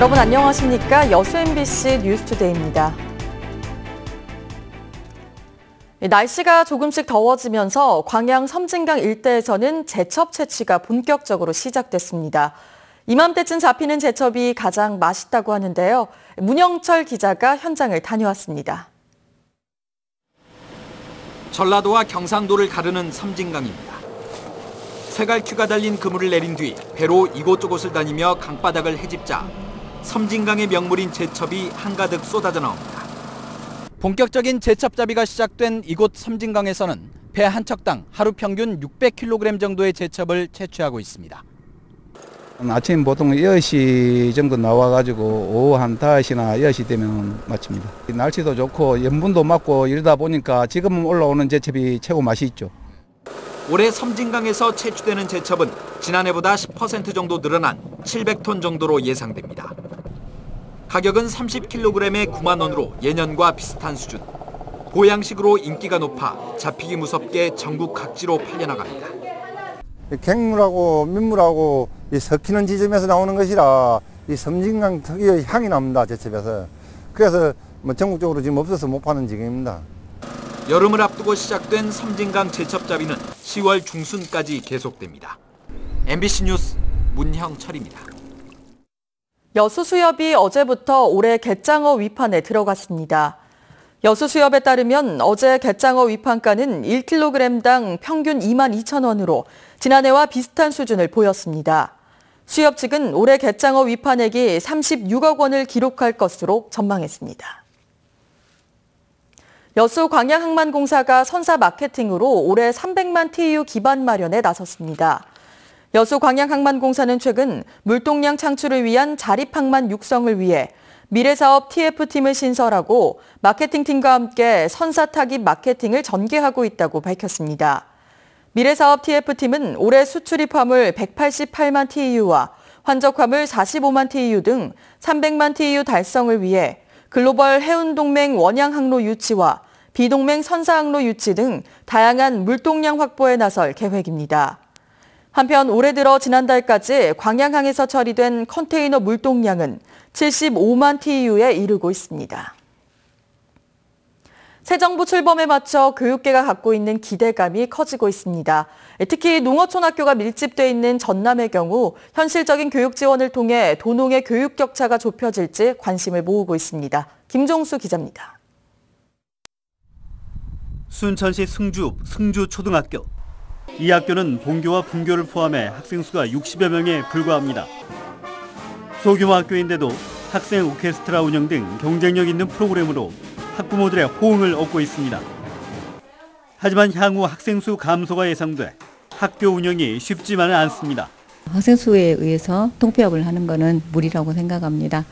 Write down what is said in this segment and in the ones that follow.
여러분 안녕하십니까? 여수 MBC 뉴스투데이입니다. 날씨가 조금씩 더워지면서 광양 섬진강 일대에서는 제첩 채취가 본격적으로 시작됐습니다. 이맘때쯤 잡히는 제첩이 가장 맛있다고 하는데요. 문영철 기자가 현장을 다녀왔습니다. 전라도와 경상도를 가르는 섬진강입니다. 쇠갈퀴가 달린 그물을 내린 뒤 배로 이곳저곳을 다니며 강바닥을 헤집자 섬진강의 명물인 제첩이 한가득 쏟아져 나옵니다. 본격적인 제첩잡이가 시작된 이곳 섬진강에서는 배 한 척당 하루 평균 600kg 정도의 제첩을 채취하고 있습니다. 아침 보통 10시 정도 나와가지고 오후 한 5시나 10시 되면 마칩니다. 날씨도 좋고 염분도 많고 이러다 보니까 지금 올라오는 제첩이 최고 맛이 있죠. 올해 섬진강에서 채취되는 제첩은 지난해보다 10% 정도 늘어난 700톤 정도로 예상됩니다. 가격은 30kg에 9만 원으로 예년과 비슷한 수준. 보양식으로 인기가 높아 잡히기 무섭게 전국 각지로 팔려나갑니다. 갱물하고 민물하고 섞이는 지점에서 나오는 것이라 이 섬진강 특유의 향이 납니다, 제첩에서. 그래서 전국적으로 지금 없어서 못 파는 지경입니다. 여름을 앞두고 시작된 섬진강 제첩잡이는 10월 중순까지 계속됩니다. MBC 뉴스 문형철입니다. 여수수협이 어제부터 올해 갯장어 위판에 들어갔습니다. 여수수협에 따르면 어제 갯장어 위판가는 1kg당 평균 22,000원으로 지난해와 비슷한 수준을 보였습니다. 수협 측은 올해 갯장어 위판액이 36억 원을 기록할 것으로 전망했습니다. 여수 광양항만공사가 선사 마케팅으로 올해 300만 TEU 기반 마련에 나섰습니다. 여수 광양항만공사는 최근 물동량 창출을 위한 자립항만 육성을 위해 미래사업 TF팀을 신설하고 마케팅팀과 함께 선사 타깃 마케팅을 전개하고 있다고 밝혔습니다. 미래사업 TF팀은 올해 수출입 화물 188만 TEU와 환적 화물 45만 TEU 등 300만 TEU 달성을 위해 글로벌 해운동맹 원양항로 유치와 비동맹 선사항로 유치 등 다양한 물동량 확보에 나설 계획입니다. 한편 올해 들어 지난달까지 광양항에서 처리된 컨테이너 물동량은 75만 TEU에 이르고 있습니다. 새 정부 출범에 맞춰 교육계가 갖고 있는 기대감이 커지고 있습니다. 특히 농어촌 학교가 밀집돼 있는 전남의 경우 현실적인 교육 지원을 통해 도농의 교육 격차가 좁혀질지 관심을 모으고 있습니다. 김종수 기자입니다. 순천시 승주초등학교. 이 학교는 본교와 분교를 포함해 학생 수가 60여 명에 불과합니다. 소규모 학교인데도 학생 오케스트라 운영 등 경쟁력 있는 프로그램으로 학부모들의 호응을 얻고 있습니다. 하지만 향후 학생 수 감소가 예상돼 학교 운영이 쉽지만은 않습니다. 학생 수에 의해서 통폐합을 하는 것은 무리라고 생각합니다.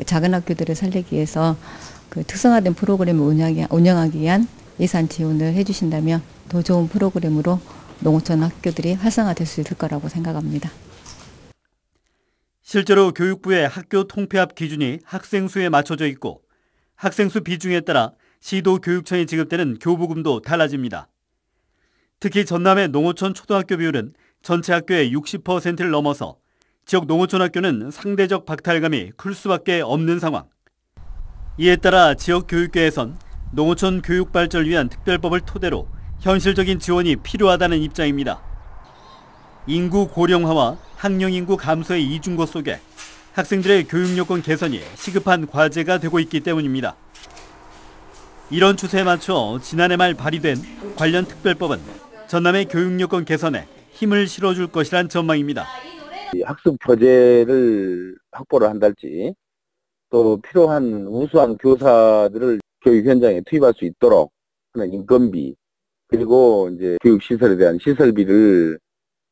작은 학교들을 살리기 위해서 특성화된 프로그램을 운영하기 위한 예산 지원을 해주신다면 더 좋은 프로그램으로 농어촌 학교들이 활성화될 수 있을 거라고 생각합니다. 실제로 교육부의 학교 통폐합 기준이 학생 수에 맞춰져 있고 학생 수 비중에 따라 시도 교육청에 지급되는 교부금도 달라집니다. 특히 전남의 농어촌 초등학교 비율은 전체 학교의 60%를 넘어서 지역 농어촌 학교는 상대적 박탈감이 클 수밖에 없는 상황. 이에 따라 지역 교육계에선 농어촌 교육 발전을 위한 특별법을 토대로 현실적인 지원이 필요하다는 입장입니다. 인구 고령화와 학령 인구 감소의 이중고 속에 학생들의 교육 여건 개선이 시급한 과제가 되고 있기 때문입니다. 이런 추세에 맞춰 지난해 말 발의된 관련 특별법은 전남의 교육 여건 개선에 힘을 실어줄 것이란 전망입니다. 학습 교재를 확보를 한달지 또 필요한 우수한 교사들을 교육 현장에 투입할 수 있도록 하는 인건비 그리고 이제 교육 시설에 대한 시설비를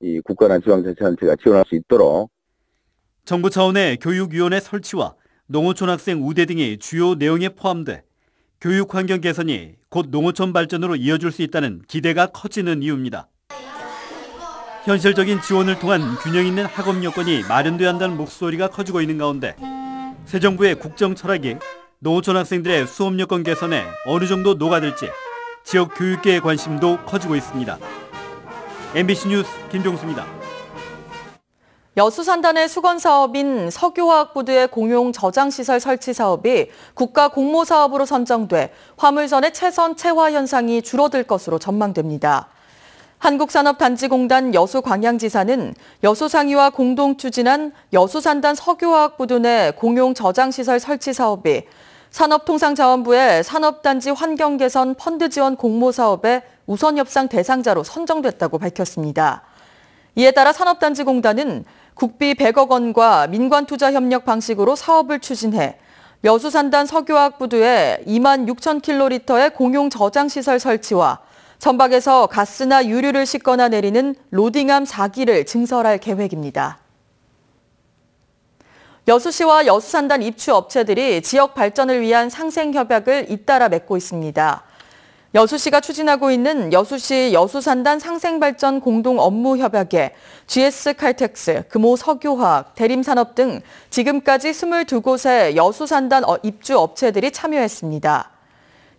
이 국가나 지방자치단체가 지원할 수 있도록 정부 차원의 교육위원회 설치와 농어촌 학생 우대 등이 주요 내용에 포함돼 교육 환경 개선이 곧 농어촌 발전으로 이어질 수 있다는 기대가 커지는 이유입니다. 현실적인 지원을 통한 균형 있는 학업 여건이 마련돼야 한다는 목소리가 커지고 있는 가운데 새 정부의 국정 철학이 농어촌 학생들의 수업 여건 개선에 어느 정도 녹아들지 지역 교육계의 관심도 커지고 있습니다. MBC 뉴스 김종수입니다. 여수산단의 수건사업인 석유화학부두의 공용 저장시설 설치 사업이 국가 공모사업으로 선정돼 화물선의 채선 채화 현상이 줄어들 것으로 전망됩니다. 한국산업단지공단 여수광양지사는 여수상위와 공동 추진한 여수산단 석유화학부두 내 공용 저장시설 설치 사업이 산업통상자원부의 산업단지 환경개선 펀드 지원 공모사업의 우선협상 대상자로 선정됐다고 밝혔습니다. 이에 따라 산업단지공단은 국비 100억 원과 민관투자 협력 방식으로 사업을 추진해 여수산단 석유화학부두에 2만 6천 킬로리터의 공용 저장시설 설치와 선박에서 가스나 유류를 싣거나 내리는 로딩함 4기를 증설할 계획입니다. 여수시와 여수산단 입주업체들이 지역 발전을 위한 상생협약을 잇따라 맺고 있습니다. 여수시가 추진하고 있는 여수시 여수산단 상생발전 공동업무협약에 GS칼텍스, 금호석유화학, 대림산업 등 지금까지 22곳의 여수산단 입주업체들이 참여했습니다.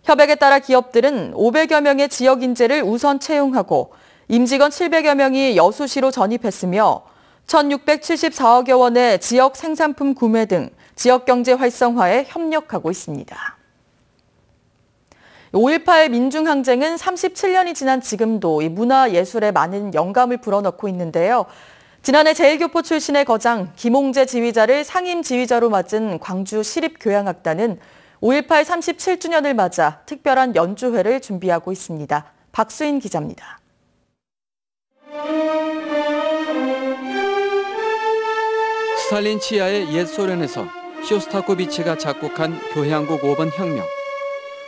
협약에 따라 기업들은 500여 명의 지역 인재를 우선 채용하고 임직원 700여 명이 여수시로 전입했으며 1,674억여 원의 지역 생산품 구매 등 지역 경제 활성화에 협력하고 있습니다. 5.18 민중항쟁은 37년이 지난 지금도 이 문화예술에 많은 영감을 불어넣고 있는데요. 지난해 제1교포 출신의 거장 김홍재 지휘자를 상임 지휘자로 맡은 광주 시립교향악단은 5.18 37주년을 맞아 특별한 연주회를 준비하고 있습니다. 박수인 기자입니다. 스탈린 치하의 옛 소련에서 쇼스타코비치가 작곡한 교향곡 5번 혁명.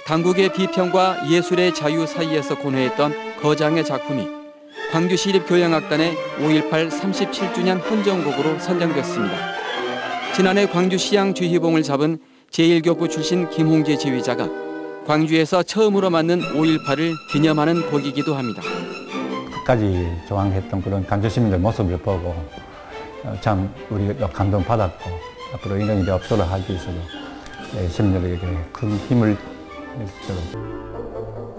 당국의 비평과 예술의 자유 사이에서 고뇌했던 거장의 작품이 광주시립교향악단의 5.18 37주년 헌정곡으로 선정됐습니다. 지난해 광주시향 주희봉을 잡은 제1교포 출신 김홍재 지휘자가 광주에서 처음으로 만든 5.18을 기념하는 곡이기도 합니다. 끝까지 저항했던 그런 광주 시민들 모습을 보고 참 우리가 감동받았고 앞으로 이런 일이 없도록 하기 위해서도 시민들에게 큰 힘을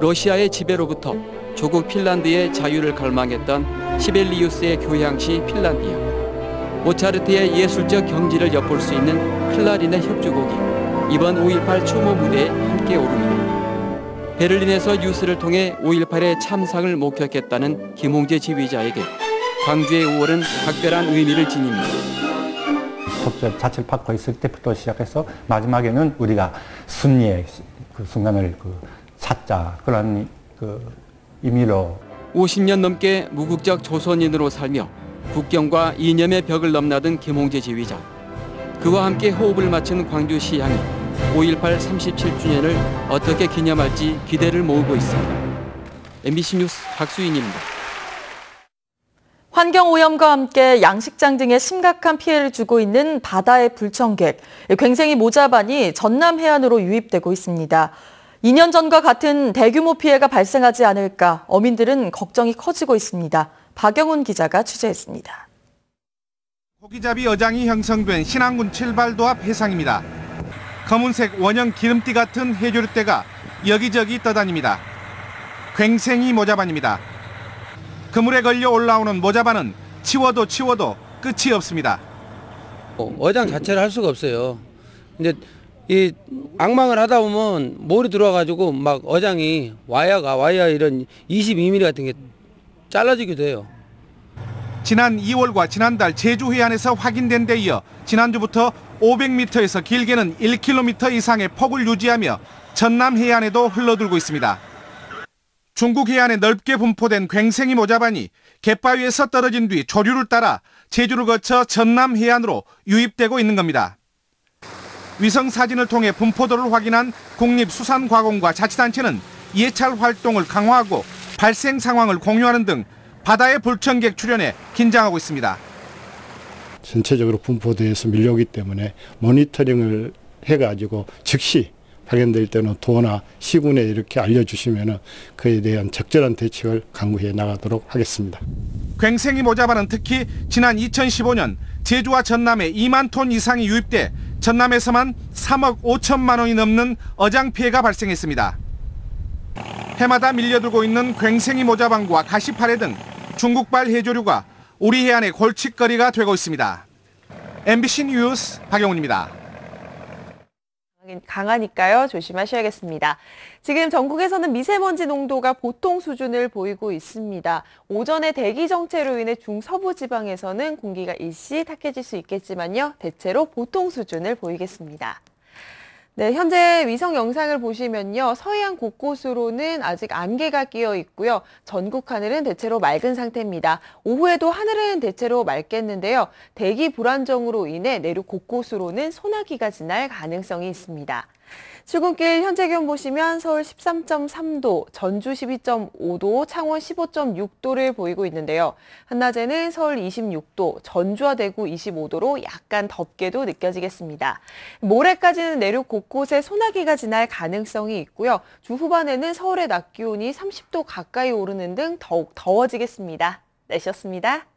러시아의 지배로부터 조국 핀란드의 자유를 갈망했던 시벨리우스의 교향시 핀란디아, 모차르트의 예술적 경지를 엿볼 수 있는 클라리넷 협주곡이 이번 5.18 추모 무대에 함께 오릅니다. 베를린에서 뉴스를 통해 5.18의 참상을 목격했다는 김홍재 지휘자에게 광주의 5월은 각별한 의미를 지닙니다. 속절 자체를 받고 있을 때부터 시작해서 마지막에는 우리가 승리의 그 순간을 찾자 그런 의미로 50년 넘게 무국적 조선인으로 살며 국경과 이념의 벽을 넘나든 김홍재 지휘자. 그와 함께 호흡을 맞춘 광주시향이 5.18 37주년을 어떻게 기념할지 기대를 모으고 있습니다. MBC 뉴스 박수인입니다. 환경오염과 함께 양식장 등에 심각한 피해를 주고 있는 바다의 불청객, 괭생이 모자반이 전남 해안으로 유입되고 있습니다. 2년 전과 같은 대규모 피해가 발생하지 않을까 어민들은 걱정이 커지고 있습니다. 박영훈 기자가 취재했습니다. 고기잡이 어장이 형성된 신안군 칠발도 앞 해상입니다. 검은색 원형 기름띠 같은 해조류떼가 여기저기 떠다닙니다. 괭생이 모자반입니다. 그물에 걸려 올라오는 모자반은 치워도 끝이 없습니다. 어장 자체를 할 수가 없어요. 근데 이 앙망을 하다 보면 몰이 들어와가지고 막 어장이 와이어 이런 22mm 같은 게 잘라지기도 해요. 지난 2월과 지난달 제주 해안에서 확인된 데 이어 지난주부터 500m에서 길게는 1km 이상의 폭을 유지하며 전남 해안에도 흘러들고 있습니다. 중국 해안에 넓게 분포된 괭생이 모자반이 갯바위에서 떨어진 뒤 조류를 따라 제주를 거쳐 전남 해안으로 유입되고 있는 겁니다. 위성 사진을 통해 분포도를 확인한 국립수산과공과 자치단체는 예찰 활동을 강화하고 발생 상황을 공유하는 등 바다의 불청객 출현에 긴장하고 있습니다. 전체적으로 분포도에서 밀려오기 때문에 모니터링을 해가지고 즉시 발견될 때는 도나 시군에 이렇게 알려주시면 그에 대한 적절한 대책을 강구해 나가도록 하겠습니다. 괭생이 모자반은 특히 지난 2015년 제주와 전남에 2만 톤 이상이 유입돼 전남에서만 3억 5천만 원이 넘는 어장 피해가 발생했습니다. 해마다 밀려들고 있는 괭생이 모자반과 가시파래 등 중국발 해조류가 우리 해안의 골칫거리가 되고 있습니다. MBC 뉴스 박영훈입니다. 강하니까요. 조심하셔야겠습니다. 지금 전국에서는 미세먼지 농도가 보통 수준을 보이고 있습니다. 오전에 대기 정체로 인해 중서부 지방에서는 공기가 일시 탁해질 수 있겠지만요. 대체로 보통 수준을 보이겠습니다. 네, 현재 위성 영상을 보시면요. 서해안 곳곳으로는 아직 안개가 끼어 있고요. 전국 하늘은 대체로 맑은 상태입니다. 오후에도 하늘은 대체로 맑겠는데요. 대기 불안정으로 인해 내륙 곳곳으로는 소나기가 지날 가능성이 있습니다. 출근길 현재 기온 보시면 서울 13.3도, 전주 12.5도, 창원 15.6도를 보이고 있는데요. 한낮에는 서울 26도, 전주와 대구 25도로 약간 덥게도 느껴지겠습니다. 모레까지는 내륙 곳곳에 소나기가 지날 가능성이 있고요. 주 후반에는 서울의 낮 기온이 30도 가까이 오르는 등 더욱 더워지겠습니다. 날씨였습니다.